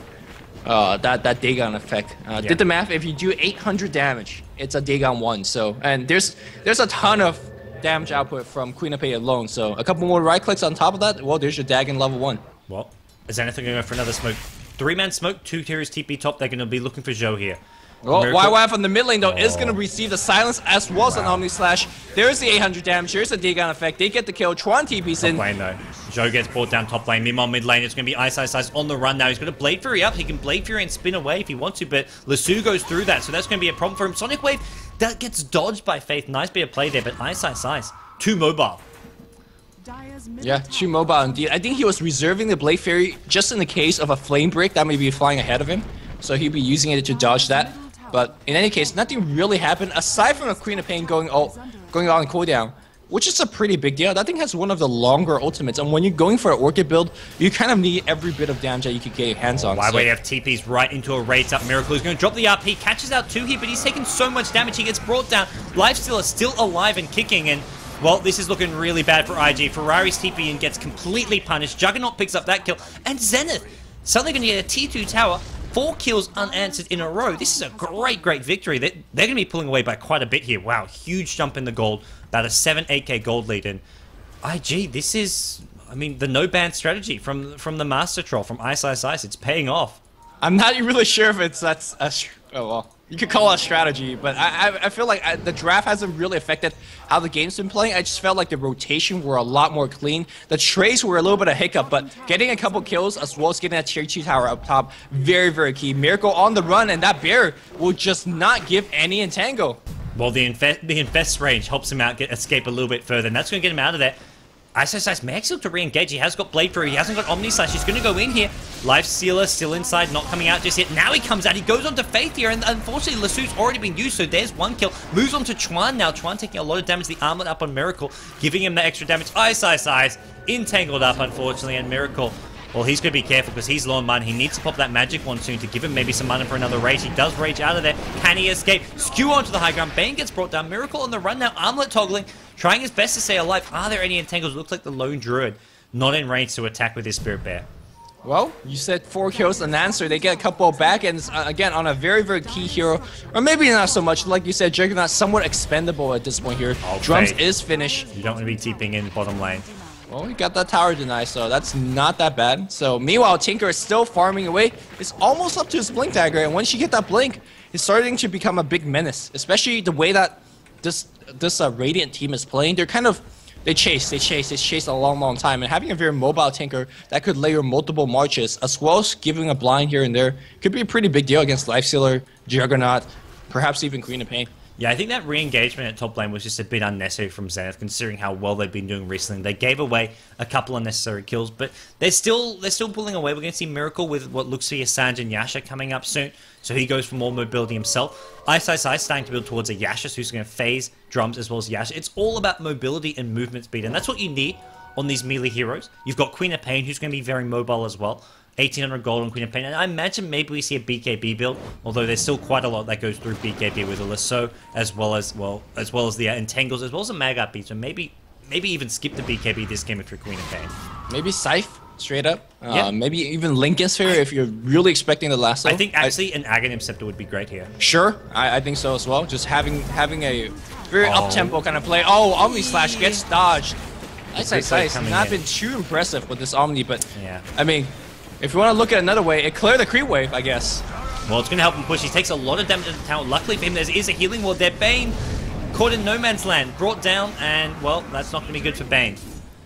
B: that Dagon effect. Did the math, if you do 800 damage, it's a Dagon 1. So, and there's a ton of damage output from Queen of Pain alone. So a couple more right clicks on top of that, well, there's your Dagon level 1.
A: Well, is anything going to go for another smoke? 3-man smoke, 2 tiers TP top. They're going to be looking for Zhou here.
B: Well, YY from the mid lane, though, is going to receive the silence as well as an Omni Slash. There's the 800 damage. There's the Dagon effect. They get the kill. Chuan TP's in.
A: Top lane, though. Zhou gets brought down top lane. Mimon mid lane. It's going to be Ice on the run now. He's got a Blade Fury up. He can Blade Fury and spin away if he wants to, but Lasu goes through that, so that's going to be a problem for him. Sonic Wave, that gets dodged by Faith. Nice bit of play there, but Ice. Too mobile.
B: Yeah, too mobile indeed. I think he was reserving the Blade Fury just in the case of a Flame Break that may be flying ahead of him, so he'd be using it to dodge that. But in any case, nothing really happened aside from a Queen of Pain going on cooldown, which is a pretty big deal. That thing has one of the longer ultimates, and when you're going for an Orchid build, you kind of need every bit of damage that you could get your hands on.
A: Why would he have TPs right into a raise up? Miracle is going to drop the RP, catches out 2 here, but he's taking so much damage, he gets brought down. Lifestealer still alive and kicking, and well, this is looking really bad for IG. Ferrari's TP and gets completely punished. Juggernaut picks up that kill, and Zenith suddenly going to get a T2 tower. 4 kills unanswered in a row. This is a great victory. They're going to be pulling away by quite a bit here. Wow, huge jump in the gold. About a 8K gold lead in. IG, this is, I mean, the no-ban strategy from the Master Troll, from Ice. It's paying off.
B: I'm not really sure if that's a... Oh, well. You could call it a strategy, but I feel like the draft hasn't really affected how the game's been playing. I just felt like the rotation were a lot more clean. The trades were a little bit of hiccup, but getting a couple kills as well as getting that tier 2 tower up top, very key. Miracle on the run, and that bear will just not give any entangle.
A: Well, the infest range helps him out escape a little bit further, and that's going to get him out of there. Ice may actually look to re-engage. He has got Blade Through. He hasn't got Omni Slash. He's going to go in here. Life Stealer still inside, not coming out just yet. Now he comes out. He goes on to Faith here, and unfortunately, Lassu's already been used, so there's one kill. Moves on to Chuan now. Chuan taking a lot of damage. The armlet up on Miracle, giving him the extra damage. Ice. Entangled up, unfortunately, and Miracle, well, he's going to be careful because he's low on mana. He needs to pop that magic wand soon to give him maybe some mana for another rage. He does rage out of there. Can he escape? Skew onto the high ground. Bane gets brought down. Miracle on the run now. Armlet toggling, trying his best to stay alive. Are there any entangles? Looks like the lone druid not in range to attack with his Spirit Bear.
B: Well, you said 4 kills, an answer. They get a couple back, and again, on a very, very key hero. Or maybe not so much. Like you said, Juggernaut somewhat expendable at this point here.
A: Okay.
B: Drums is finished.
A: You don't want to be TPing in bottom lane.
B: Well, he got that tower denied, so that's not that bad. So, meanwhile, Tinker is still farming away. It's almost up to his Blink Dagger, and once you get that Blink, he's starting to become a big menace. Especially the way that this Radiant team is playing. They're kind of... They chase a long time. And having a very mobile Tinker that could layer multiple marches, as well as giving a blind here and there, could be a pretty big deal against Lifestealer, Juggernaut, perhaps even Queen of Pain.
A: Yeah, I think that re-engagement at top lane was just a bit unnecessary from Zenith, considering how well they've been doing recently. They gave away a couple unnecessary kills, but they're still pulling away. We're going to see Miracle with what looks to be a Sanj and Yasha coming up soon, so he goes for more mobility himself. Ice starting to build towards a Yasha, so he's going to phase Drums as well as Yasha. It's all about mobility and movement speed, and that's what you need on these melee heroes. You've got Queen of Pain, who's going to be very mobile as well. 1800 gold on Queen of Pain, and I imagine maybe we see a BKB build, although there's still quite a lot that goes through BKB with a Lasso, as well as the Entangles, as well as a Mag Up beat, so maybe even skip the BKB this game if you're Queen of Pain.
B: Maybe Scythe, straight up.
A: Yeah.
B: Maybe even Lincoln Sphere if you're really expecting the Lasso.
A: I think actually an Aghanim Scepter would be great here.
B: Sure, I think so as well. Just having a very up-tempo kind of play. Oh, Omni Slash gets dodged. Ice not been too impressive with this Omni, but
A: yeah.
B: I mean, if you want to look at another way, it cleared the creep wave, I guess.
A: Well, it's going to help him push. He takes a lot of damage to the tower. Luckily for him, there is a healing ward there. Bane caught in no man's land, brought down, and, well, that's not going to be good for Bane.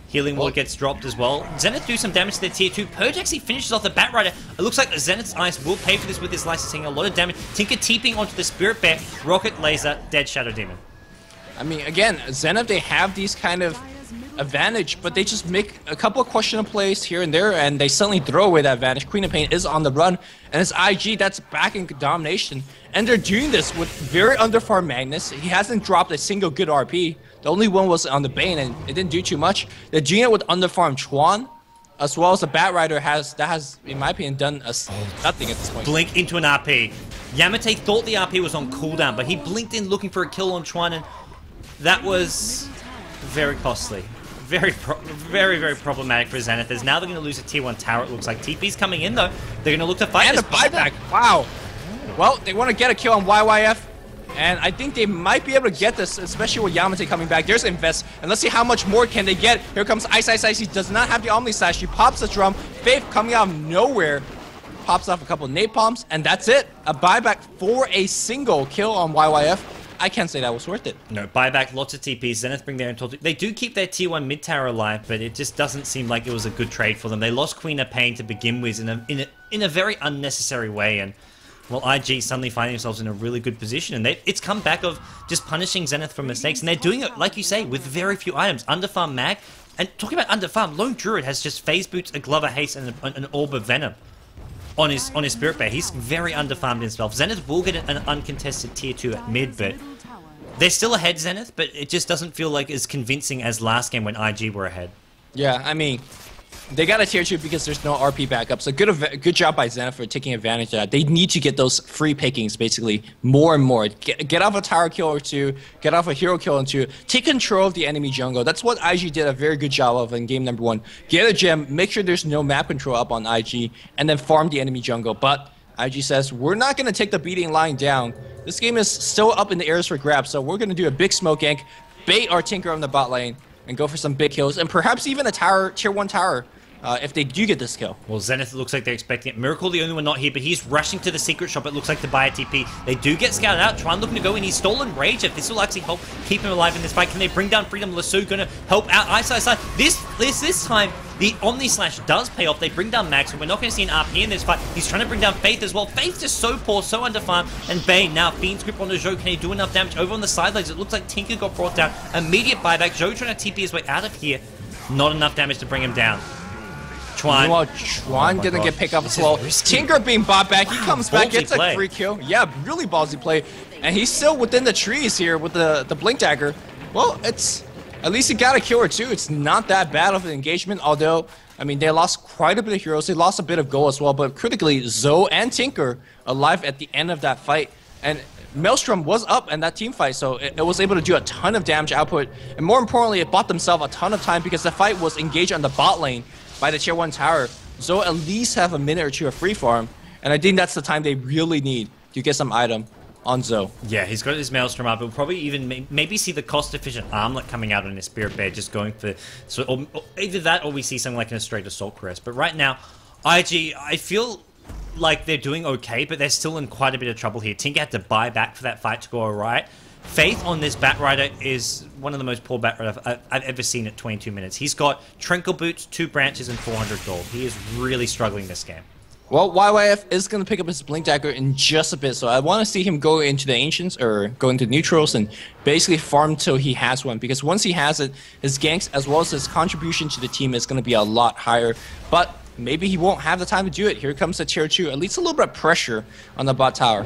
A: Healing ward gets dropped as well. Zenith do some damage to their tier 2. Purge actually finishes off the Batrider. It looks like Zenith's Ice will pay for this with his licensing. A lot of damage. Tinker TPing onto the Spirit Bear. Rocket, Laser, dead Shadow Demon.
B: I mean, again, Zenith, they have these kind of advantage, but they just make a couple of questionable plays here and there, and they suddenly throw away that advantage. Queen of Pain is on the run, and it's IG that's back in domination, and they're doing this with very underfarmed Magnus. He hasn't dropped a single good RP. The only one was on the Bane, and it didn't do too much. They're doing it with underfarmed Chuan, as well as the Batrider has, in my opinion, done nothing at this point.
A: Blink into an RP. Yamateh thought the RP was on cooldown, but he blinked in looking for a kill on Chuan, and that was very costly. Very problematic for Zenith. As now they're going to lose a tier 1 tower, it looks like. TP's coming in, though. They're going to look to fight
B: and
A: this.
B: And a buyback. Wow. Well, they want to get a kill on YYF, and I think they might be able to get this, especially with Yamateh coming back. There's Invest, and let's see how much more can they get. Here comes Ice. He does not have the Omni Slash. He pops the drum. Faith coming out of nowhere. Pops off a couple napalms, and that's it. A buyback for a single kill on YYF. I can't say that was worth it. No,
A: buyback, lots of TPs. Zenith bring their own total. They do keep their tier 1 mid tower alive, but it just doesn't seem like it was a good trade for them. They lost Queen of Pain to begin with in a very unnecessary way, and well, IG suddenly finding themselves in a really good position, and it's come back of just punishing Zenith for mistakes, and they're doing it, like you say, with very few items. Underfarm Mag, and talking about underfarm, Lone Druid has just Phase Boots, a Glove of Haste, and an Orb of Venom on his Spirit Bear. He's very underfarmed himself. Zenith will get an uncontested tier 2 at mid, but they're still ahead, Zenith, but it just doesn't feel like as convincing as last game when IG were ahead.
B: Yeah, I mean, they got a tier 2 because there's no RP backup, so good job by Zenith for taking advantage of that. They need to get those free pickings, basically, more and more. Get off a tower kill or 2, get off a hero kill or 2, take control of the enemy jungle. That's what IG did a very good job of in game number 1. Get a gem, make sure there's no map control up on IG, and then farm the enemy jungle. But IG says, we're not going to take the beating line down. This game is still up in the airs for grabs, so we're going to do a big smoke gank, bait our Tinker on the bot lane, and go for some big kills, and perhaps even a tower, tier 1 tower. If they do get this kill.
A: Well, Zenith looks like they're expecting it. Miracle, the only one not here, but he's rushing to the secret shop, it looks like, to buy a TP. They do get scouted out. Chuan looking to go in. He's stolen Rage. If this will actually help keep him alive in this fight. Can they bring down Freedom? Lasso going to help out Ice. This time, the Omni Slash does pay off. They bring down Max, and we're not going to see an RP in this fight. He's trying to bring down Faith as well. Faith is so poor, so underfarmed. And Bane now, Fiend's Grip on the Zhou. Can he do enough damage? Over on the sidelines, it looks like Tinker got brought down. Immediate buyback. Zhou trying to TP his way out of here. Not enough damage to bring him down. Chuan.
B: Meanwhile, Chuan gonna get picked up as well. Tinker being bought back. He comes back, gets a free kill. Yeah, really ballsy play. And he's still within the trees here with the Blink Dagger. Well, it's... At least he got a kill or two. It's not that bad of an engagement, although, I mean, they lost quite a bit of heroes. They lost a bit of gold as well, but critically, Zoe and Tinker alive at the end of that fight. And Maelstrom was up in that team fight, so it was able to do a ton of damage output. And more importantly, it bought themselves a ton of time because the fight was engaged on the bot lane by the tier 1 tower. Zoe at least have a minute or two of free farm, and I think that's the time they really need to get some item on Zoe.
A: Yeah, he's got his Maelstrom up. We'll probably even maybe see the cost-efficient armlet coming out on his Spirit Bear, just going for... or either that or we see something like an straight Assault Crest. But right now, IG, I feel like they're doing okay, but they're still in quite a bit of trouble here. Tinker had to buy back for that fight to go alright. Faith on this Batrider is one of the most poor Batrider I've ever seen at 22 minutes. He's got Trinkle Boots, 2 branches, and 400 gold. He is really struggling this game.
B: Well, YYF is going to pick up his Blink Dagger in just a bit, so I want to see him go into the Ancients, or go into Neutrals, and basically farm till he has one, because once he has it, his ganks as well as his contribution to the team is going to be a lot higher, but maybe he won't have the time to do it. Here comes the tier 2, at least a little bit of pressure on the bot tower.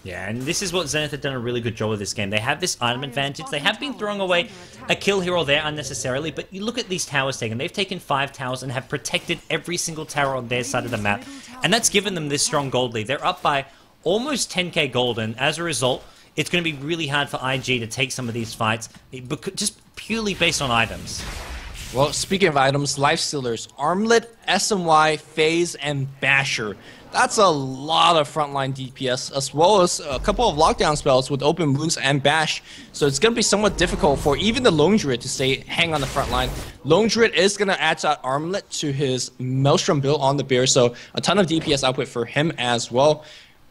A: Yeah, and this is what Zenith have done a really good job of this game. They have this item advantage. They have been throwing away a kill here or there unnecessarily, but you look at these towers taken. They've taken 5 towers and have protected every single tower on their side of the map, and that's given them this strong gold lead. They're up by almost 10k gold, and as a result, it's going to be really hard for IG to take some of these fights, just purely based on items.
B: Well, speaking of items, Lifestealers, Armlet, SMY, Phase, and Basher. That's a lot of frontline DPS, as well as a couple of lockdown spells with Open Wounds and Bash. So it's going to be somewhat difficult for even the Lone Druid to hang on the front line. Lone Druid is going to add that Armlet to his Maelstrom build on the bear, so a ton of DPS output for him as well.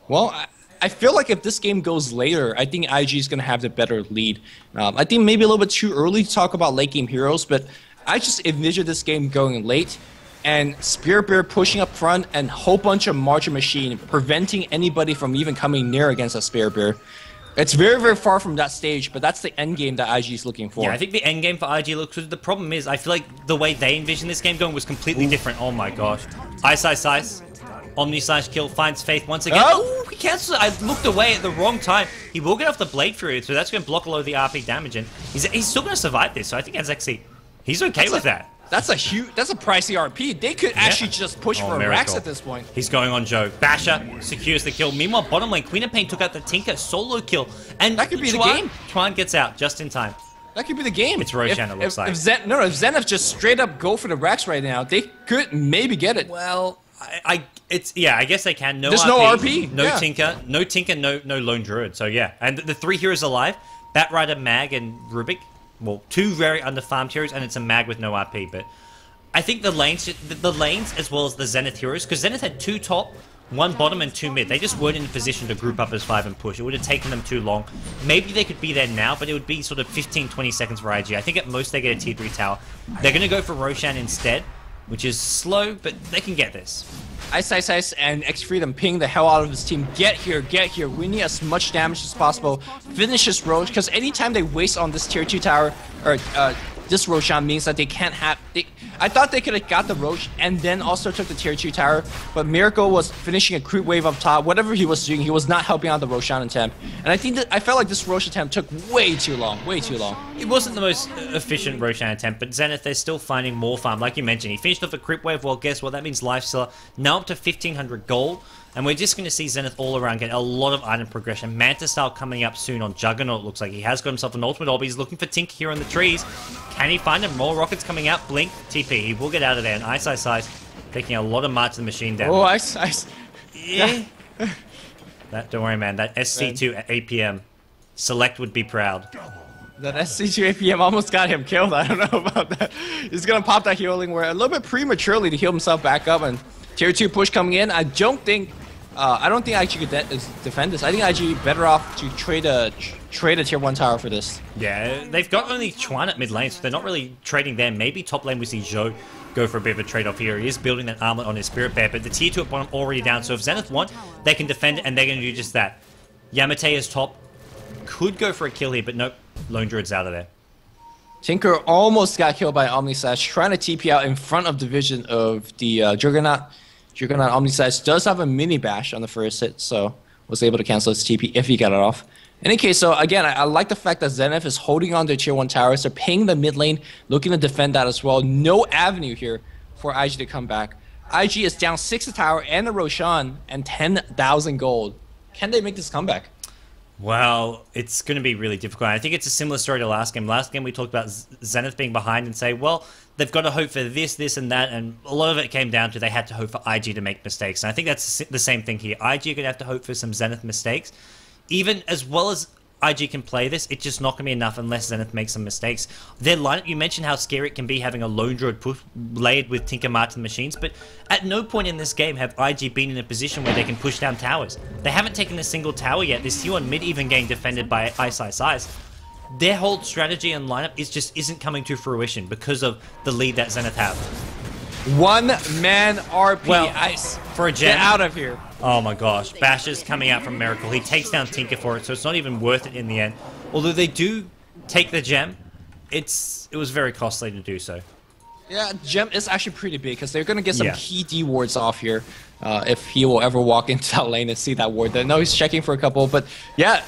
B: Well, I feel like if this game goes later, I think IG is going to have the better lead. I think maybe a little bit too early to talk about late game heroes, but I just envision this game going late, and Spirit Bear pushing up front and whole bunch of Marcher Machine preventing anybody from even coming near against a Spirit Bear. It's very, very far from that stage, but that's the end game that IG is looking for.
A: Yeah, I think the end game for IG looks good. The problem is, I feel like the way they envision this game going was completely different. Oh my gosh. Ice. Omni-slash kill finds Faith once again. Oh, he cancels it. I looked away at the wrong time. He will get off the Blade Fury, so that's going to block a lot of the RP damage, and he's still going to survive this, so I think that's actually... He's okay with that. That's a pricey RP. They could actually just push for a Rax at this point. He's going on Joe. Basher secures the kill. Meanwhile, bottom lane, Queen of Pain took out the Tinker solo kill. And
B: that could be the game.
A: Chuan gets out just in time.
B: That could be the game.
A: It's Roshan, it looks like.
B: If Zenith just straight up go for the Rax right now, they could maybe get it.
A: Well, I guess they can.
B: There's no RP.
A: No Tinker, no Lone Druid. So yeah, and the 3 heroes alive, Batrider, Mag, and Rubik. Well, 2 very under-farmed heroes, and it's a Mag with no RP, but I think the lanes as well as the Zenith heroes, because Zenith had 2 top, 1 bottom, and 2 mid. They just weren't in a position to group up as 5 and push. It would have taken them too long. Maybe they could be there now, but it would be sort of 15-20 seconds for IG. I think at most they get a tier 3 tower. They're going to go for Roshan instead, which is slow, but they can get this.
B: Ice, and X-Freedom ping the hell out of his team. Get here. We need as much damage as possible. Finish this Roche, because anytime they waste on this tier 2 tower, or this Roshan means that they can't have... I thought they could have got the Roche and then also took the tier 2 tower, but Miracle was finishing a creep wave up top. Whatever he was doing, he was not helping out the Roshan attempt. And I felt like this Roche attempt took way too long. It
A: wasn't the most efficient Roshan attempt, but Zenith, they're still finding more farm. Like you mentioned, he finished off a creep wave. Well, guess what? That means Lifestealer now up to 1,500 gold. And we're just going to see Zenith all around get a lot of item progression. Manta Style coming up soon on Juggernaut, looks like. He has got himself an ultimate orb. He's looking for Tink here in the trees. Can he find him? More rockets coming out. Blink, TP. He will get out of there. And Ice, taking a lot of March of the Machine damage.
B: Oh, Ice.
A: Yeah. Don't worry, man. That SC2 at 8 PM. Select would be proud.
B: That SC2 APM almost got him killed. I don't know about that. He's going to pop that healing where a little bit prematurely to heal himself back up. And tier 2 push coming in. I don't think IG could defend this. I think IG better off to trade a tier 1 tower for this.
A: Yeah, they've got only Chuan at mid lane, so they're not really trading there. Maybe top lane we see Zhou go for a bit of a trade-off here. He is building that armlet on his Spirit Bear, but the tier 2 at bottom already down. So if Zenith want, they can defend it, and they're going to do just that. Yamateh is top. Could go for a kill here, but nope. Lone Druid's out of there.
B: Tinker almost got killed by Omnislash, trying to TP out in front of the vision of the Juggernaut. Juggernaut Omnislash does have a mini bash on the first hit, so was able to cancel his TP if he got it off. In any case, so again, I like the fact that Zenith is holding on to tier 1 towers. They're paying the mid lane, looking to defend that as well. No avenue here for IG to come back. IG is down 6 to tower and the Roshan and 10,000 gold. Can they make this comeback?
A: Well, it's going to be really difficult. I think it's a similar story to last game. Last game we talked about Zenith being behind and say, well, they've got to hope for this, this, and that, and a lot of it came down to they had to hope for IG to make mistakes. And I think that's the same thing here. IG are going to have to hope for some Zenith mistakes. Even as well as IG can play this, it's just not going to be enough unless Zenith makes some mistakes. Their lineup, you mentioned how scary it can be having a lone druid push layered with Tinker Martin machines, but at no point in this game have IG been in a position where they can push down towers. They haven't taken a single tower yet. This T1 mid even getting defended by Ice. Their whole strategy and lineup isn't coming to fruition because of the lead that Zenith have.
B: One-man RP.
A: Well,
B: Ice.
A: For a gem.
B: Get out of here.
A: Oh my gosh. Bash is coming out from Miracle. He takes down Tinker for it, so it's not even worth it in the end. Although they do take the gem, it was very costly to do so.
B: Yeah, gem is actually pretty big because they're going to get some key D wards off here if he will ever walk into that lane and see that ward. I know he's checking for a couple, but yeah,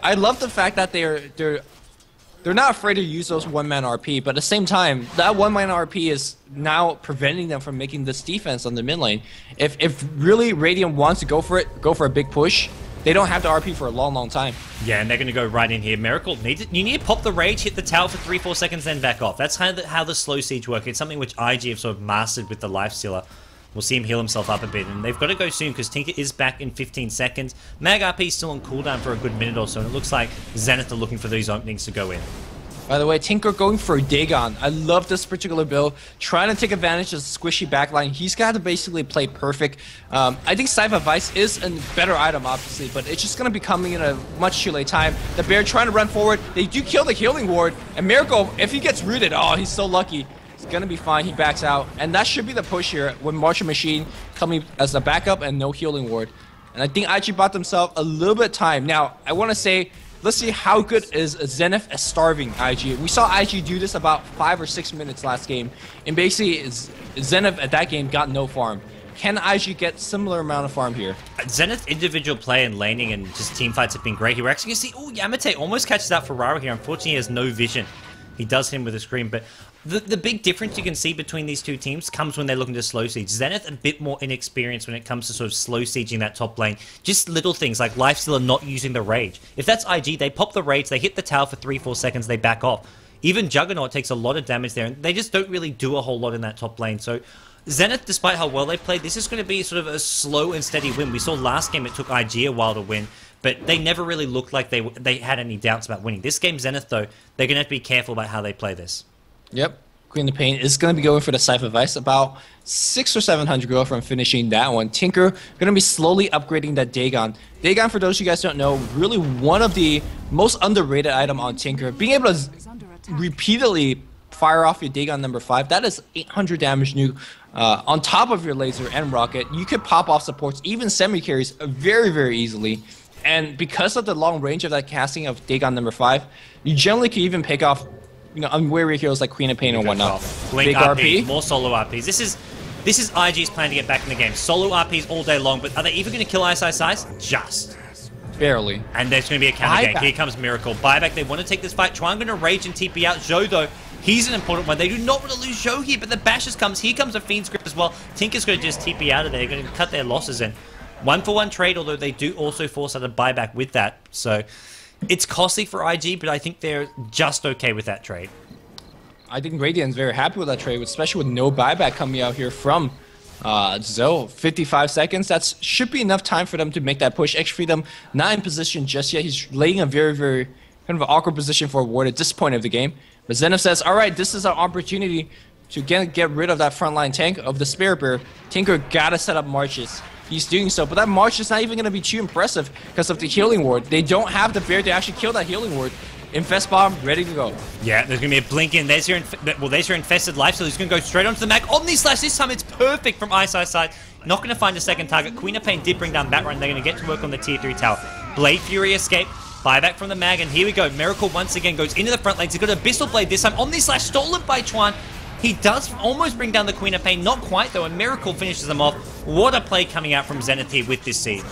B: I love the fact that they're not afraid to use those one-man RP, but at the same time, that one-man RP is now preventing them from making this defense on the mid lane. If really Radiant wants to go for it, go for a big push, they don't have the RP for a long, long time.
A: Yeah, and they're going to go right in here. Miracle, you need to pop the rage, hit the tower for 3-4 seconds, then back off. That's kind of how the slow siege works. It's something which IG have sort of mastered with the Lifestealer. We'll see him heal himself up a bit, and they've got to go soon because Tinker is back in 15 seconds. Mag RP is still on cooldown for a good minute or so, and it looks like Zenith are looking for these openings to go in.
B: By the way, Tinker going for Dagon. I love this particular build. Trying to take advantage of the squishy backline. He's got to basically play perfect. I think Scythe of Vice is a better item, obviously, but it's just going to be coming in a much too late time. The Bear trying to run forward. They do kill the healing ward, and Miracle, if he gets rooted, oh, he's so lucky. It's going to be fine. He backs out, and that should be the push here with Martial Machine coming as a backup and no healing ward. And I think IG bought themselves a little bit of time. Now, I want to say, let's see how good is Zenith at starving IG. We saw IG do this about 5 or 6 minutes last game, and basically Zenith at that game got no farm. Can IG get similar amount of farm here?
A: Zenith's individual play and laning and just team fights have been great. We're actually going to see, oh, Yamateh almost catches out Ferrara here. Unfortunately, he has no vision. He does him with a scream, but the big difference you can see between these two teams comes when they're looking to slow siege. Zenith a bit more inexperienced when it comes to sort of slow sieging that top lane. Just little things like Lifestealer not using the rage. If that's IG, they pop the rage, they hit the tower for 3-4 seconds, they back off. Even Juggernaut takes a lot of damage there, and they just don't really do a whole lot in that top lane. So Zenith, despite how well they played, this is going to be sort of a slow and steady win. We saw last game it took IG a while to win, but they never really looked like they had any doubts about winning. This game, Zenith, though, they're going to have to be careful about how they play this.
B: Yep. Queen of Pain is going to be going for the Scythe of Vice, about 600 or 700 gold from finishing that one. Tinker going to be slowly upgrading that Dagon. Dagon, for those of you guys don't know, really one of the most underrated item on Tinker. Being able to repeatedly fire off your Dagon number 5, that is 800 damage nuke on top of your laser and rocket. You could pop off supports, even semi-carries, very, very easily. And because of the long range of that casting of Dagon number 5, you generally can even pick off unwary heroes like Queen of Pain and whatnot.
A: Blink
B: Big
A: RP, more solo RPs. This is IG's plan to get back in the game. Solo RPs all day long, but are they even going to kill Ice? Just.
B: Barely.
A: And there's going to be a counter gank. Here comes Miracle. Buyback, they want to take this fight. Chuan going to rage and TP out. Zhou, though, he's an important one. They do not want to lose Zhou here, but the bashes comes. Here comes a Fiend's Grip as well. Tinker's going to just TP out of there. They're going to cut their losses in. 1-for-1 trade, although they do also force out a buyback with that. So it's costly for IG, but I think they're just okay with that trade.
B: I think Radiant's very happy with that trade, especially with no buyback coming out here from Zhou. 55 seconds, that should be enough time for them to make that push. X-Freedom not in position just yet. He's laying a very, very kind of an awkward position for a ward at this point of the game. But Zenith says, all right, this is our opportunity to get rid of that frontline tank of the Spirit Bear. Tinker gotta set up marches. He's doing so, but that march is not even going to be too impressive because of the healing ward. They don't have the bear to actually kill that healing ward. Infest bomb, ready to go. Yeah,
A: there's going to be a blink in. There's your infested life, so he's going to go straight onto the Mac. Omnislash, this time it's perfect from Ice side. Not going to find a second target. Queen of Pain did bring down Batrun. They're going to get to work on the tier 3 tower. Blade Fury escape. Buyback from the Mag, and here we go. Miracle once again goes into the front lanes. He's got a Abyssal Blade this time. Omni Slash stolen by Chuan. He does almost bring down the Queen of Pain. Not quite, though, and Miracle finishes them off. What a play coming out from Zenith here with this siege.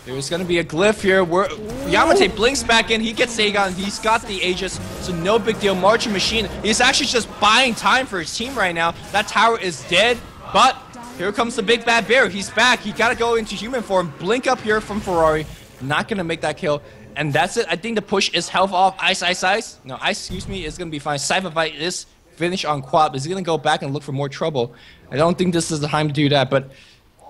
B: There's going to be a glyph here where Yamateh blinks back in. He gets Aegon. He's got the Aegis, so no big deal. Marching Machine, he's actually just buying time for his team right now. That tower is dead, but here comes the big bad bear. He's back. He got to go into human form. Blink up here from Ferrari. Not going to make that kill. And that's it. I think the push is health off. Ice. No, Ice, excuse me, is going to be fine. Cypher Fight is finished on Quap. Is he going to go back and look for more trouble? I don't think this is the time to do that, but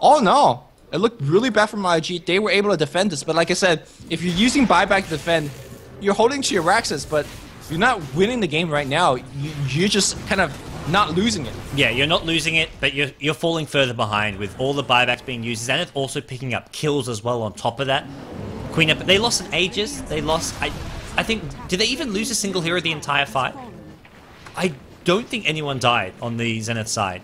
B: all in all, it looked really bad from IG. They were able to defend this, but like I said, if you're using buyback to defend, you're holding to your Raxus, but you're not winning the game right now. You're just kind of not losing it.
A: Yeah, you're not losing it, but you're falling further behind with all the buybacks being used. Zenith also picking up kills as well on top of that. Queen up, they lost an Aegis. They lost, I think, did they even lose a single hero the entire fight? I don't think anyone died on the Zenith side.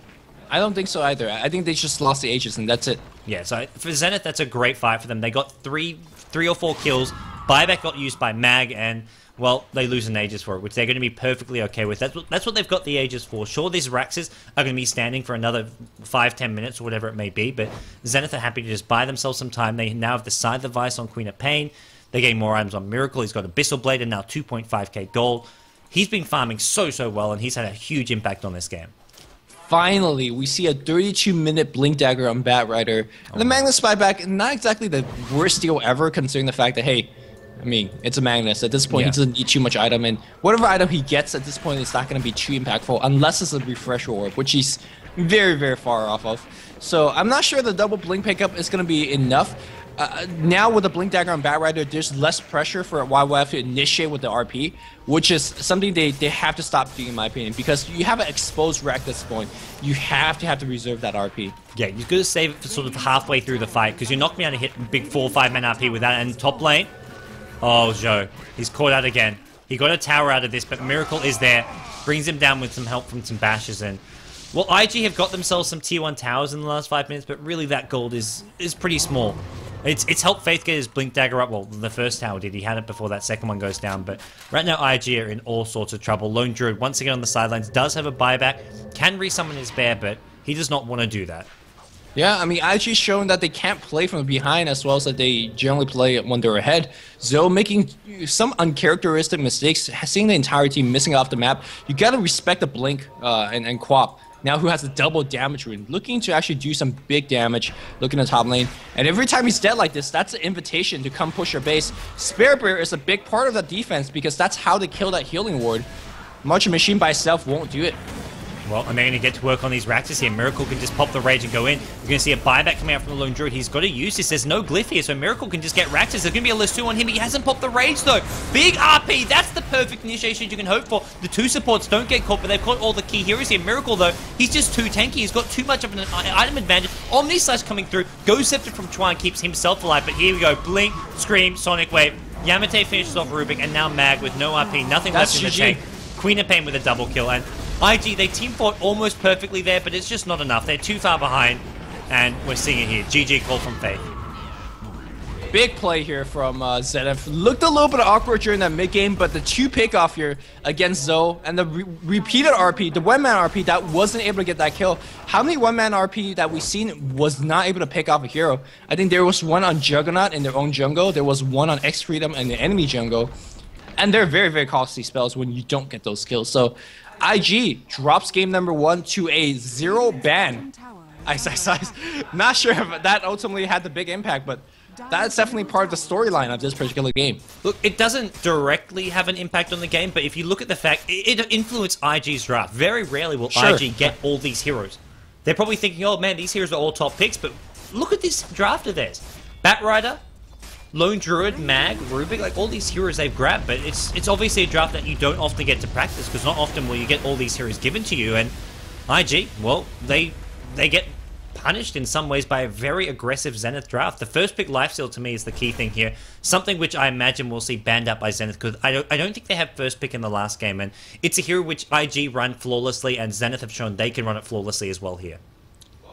B: I don't think so either. I think they just lost the Aegis and that's it.
A: Yeah, so for Zenith, that's a great fight for them. They got three or four kills. Buyback got used by Mag, and, well, they lose an Aegis for it, which they're going to be perfectly okay with. That's what they've got the Aegis for. Sure, these Raxes are going to be standing for another 5-10 minutes or whatever it may be, but Zenith are happy to just buy themselves some time. They now have the Scythe of Vice on Queen of Pain. They're getting more items on Miracle. He's got Abyssal Blade and now 2.5k gold. He's been farming so well, and he's had a huge impact on this game.
B: Finally, we see a 32-minute Blink Dagger on Batrider. And the Magnus buyback, not exactly the worst deal ever, considering the fact that, hey, I mean, it's a Magnus. At this point, he doesn't need too much item, and whatever item he gets at this point is not going to be too impactful, unless it's a Refresh Orb, which he's very far off of. So I'm not sure the double Blink pickup is going to be enough. Now with the Blink Dagger on Batrider, there's less pressure for YYF to initiate with the RP, which is something they have to stop doing, in my opinion, because you have an exposed rack at this point. You have to reserve that RP.
A: Yeah, you've got to save it for sort of halfway through the fight, because you're not going to be able to hit big 4 or 5 man RP with that. And top lane, oh, Zhou, he's caught out again. He got a tower out of this, but Miracle is there, brings him down with some help from some bashes. And, well, IG have got themselves some tier 1 towers in the last 5 minutes, but really that gold is pretty small. It's helped Faith get his Blink Dagger up. Well, the first tower did. He had it before that second one goes down. But right now, IG are in all sorts of trouble. Lone Druid, once again on the sidelines, does have a buyback. Can resummon his bear, but he does not want to do that.
B: Yeah, I mean, IG's shown that they can't play from behind as well as that they generally play when they're ahead. Zhou making some uncharacteristic mistakes, seeing the entire team missing off the map. You got to respect the Blink and Quap. Now who has a double damage rune, looking to actually do some big damage, looking at top lane. And every time he's dead like this, that's an invitation to come push your base. Spare Bear is a big part of that defense because that's how they kill that healing ward. Marching Machine by itself won't do it.
A: Well, and they're going to get to work on these Raxes here. Miracle can just pop the Rage and go in. You're going to see a buyback coming out from the Lone Druid. He's got to use this. There's no glyph here, so Miracle can just get Raxes. There's going to be a list 2 on him. He hasn't popped the Rage, though. Big RP. That's the perfect initiation you can hope for. The 2 supports don't get caught, but they've caught all the key heroes here. Miracle, though, he's just too tanky. He's got too much of an item advantage. Omni Slash coming through. Ghost Scepter from Chuan keeps himself alive, but here we go. Blink, Scream, Sonic Wave. Yamateh finishes off Rubik, and now Mag with no RP. Nothing left in the tank. Queen of Pain with a double kill, and IG, they team fought almost perfectly there, but it's just not enough. They're too far behind, and we're seeing it here. GG call from Faith.
B: Big play here from Zenith. Looked a little bit awkward during that mid-game, but the 2 pick-off here against Zhou, and the repeated RP, the one-man RP that wasn't able to get that kill. How many one-man RP that we've seen was not able to pick off a hero? I think there was one on Juggernaut in their own jungle. There was one on X-Freedom in the enemy jungle. And they're very costly spells when you don't get those kills. So IG drops game number 1 to a 0 ban. Ice. Not sure if that ultimately had the big impact, but that's definitely part of the storyline of this particular game.
A: Look, it doesn't directly have an impact on the game, but if you look at the fact, it influenced IG's draft. Very rarely will IG get all these heroes. They're probably thinking, oh man, these heroes are all top picks, but look at this draft of theirs. Batrider, Lone Druid, Mag, Rubik, like all these heroes they've grabbed, but it's obviously a draft that you don't often get to practice, because not often will you get all these heroes given to you, and IG, well, they get punished in some ways by a very aggressive Zenith draft. The first pick lifesteal to me is the key thing here, something which I imagine we'll see banned out by Zenith, because I don't think they have first pick in the last game, and it's a hero which IG run flawlessly, and Zenith have shown they can run it flawlessly as well here.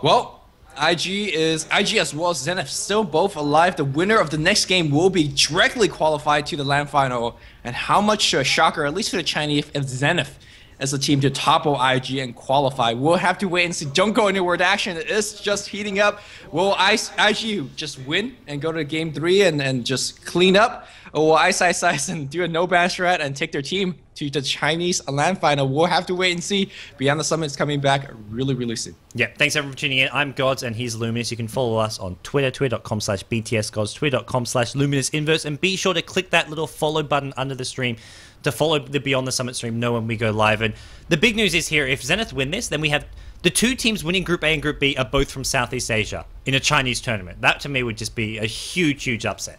B: Well, IG as well as Zenith still both alive. The winner of the next game will be directly qualified to the LAN final. And how much a shocker, at least for the Chinese, if Zenith as a team to topple IG and qualify. We'll have to wait and see. Don't go anywhere. The action is just heating up. Will IG just win and go to game 3 and just clean up? Or will Ice and do a no-ban strat and take their team to the Chinese LAN final? We'll have to wait and see. Beyond the Summit's coming back really, really soon.
A: Yeah, thanks everyone for tuning in. I'm Godz and he's Luminous. You can follow us on Twitter, twitter.com/BTSGodz, twitter.com/LuminousInverse, and be sure to click that little follow button under the stream to follow the Beyond the Summit stream, know when we go live. And the big news is here, if Zenith win this, then we have the 2 teams winning Group A and Group B are both from Southeast Asia in a Chinese tournament. That to me would just be a huge, huge upset.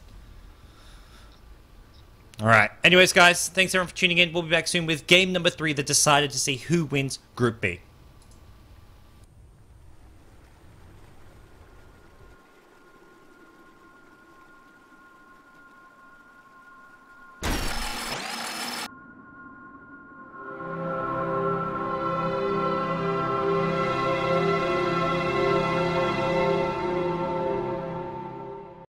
A: All right. Anyways, guys, thanks everyone for tuning in. We'll be back soon with game number 3 that decided to see who wins Group B.